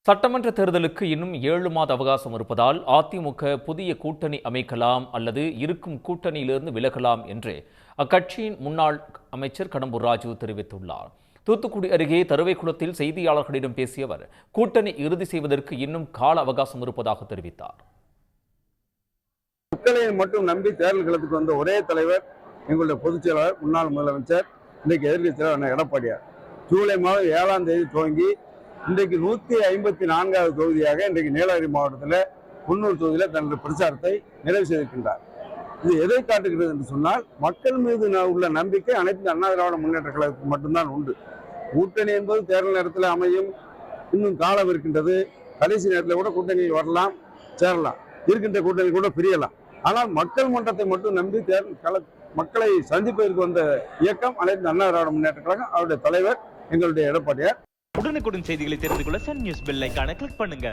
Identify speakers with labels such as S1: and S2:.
S1: சட்டமன்ற தேர்தலுக்கு இன்னும் 7 மாத அவகாசம் இருப்பதால் அதிமுக புதிய கூட்டணி அமைக்கலாம் அல்லது இருக்கும் கூட்டணியிலிருந்து விலகலாம் என்று அக்கட்சியின் முன்னாள் அமைச்சர் கடம்பூர் ராஜு தெரிவித்துள்ளார். தூத்துக்குடி அருகே தருவைக்குளத்தில் செய்தியாளர்களிடம் பேசிய அவர் கூட்டணி இறுதி செய்வதற்கு இன்னும் கால அவகாசம் இருப்பதாக தெரிவித்தார்.
S2: மக்களை மட்டும் நம்பி தேர்தல் களத்துக்கு வந்த ஒரே தலைவர் எங்களுடைய பொதுச் செயலாளர் முன்னாள் முதலமைச்சர் இன்றைக்கு எதிர்க்கட்சி தலைவர் எடப்பாடியார். ஜூலை மாதம் 7ஆம் தேதி துவங்கி இன்றைக்கு 154வது தொகுதியாக இன்றைக்கு நீலகிரி மாவட்டத்தில் குன்னூர் தொகுதியில் தன்னுடைய பிரச்சாரத்தை நிறைவு செய்திருக்கின்றார். இது எதை காட்டுகிறது என்று சொன்னால் மக்கள் மீது உள்ள நம்பிக்கை அனைத்து அண்ணா திராவிட முன்னேற்ற கழகத்துக்கு மட்டும்தான் உண்டு. கூட்டணி என்பது தேர்தல் நேரத்தில் அமையும், இன்னும் காலம் இருக்கின்றது. கடைசி நேரத்தில் கூட கூட்டணியில் வரலாம், சேரலாம், இருக்கின்ற கூட்டணி கூட பிரியலாம். ஆனால் மக்கள் மன்றத்தை மட்டும் நம்பி மக்களை சந்திப்பதற்கு வந்த இயக்கம் அனைத்து அண்ணா திராவிட முன்னேற்ற கழகம். அவருடைய தலைவர் எங்களுடைய எடப்பாடியார்.
S3: உடனுக்குடன் செய்திகளை தெரிந்து கொள்ள சன் நியூஸ் பெல் ஐகானை கிளிக் பண்ணுங்க.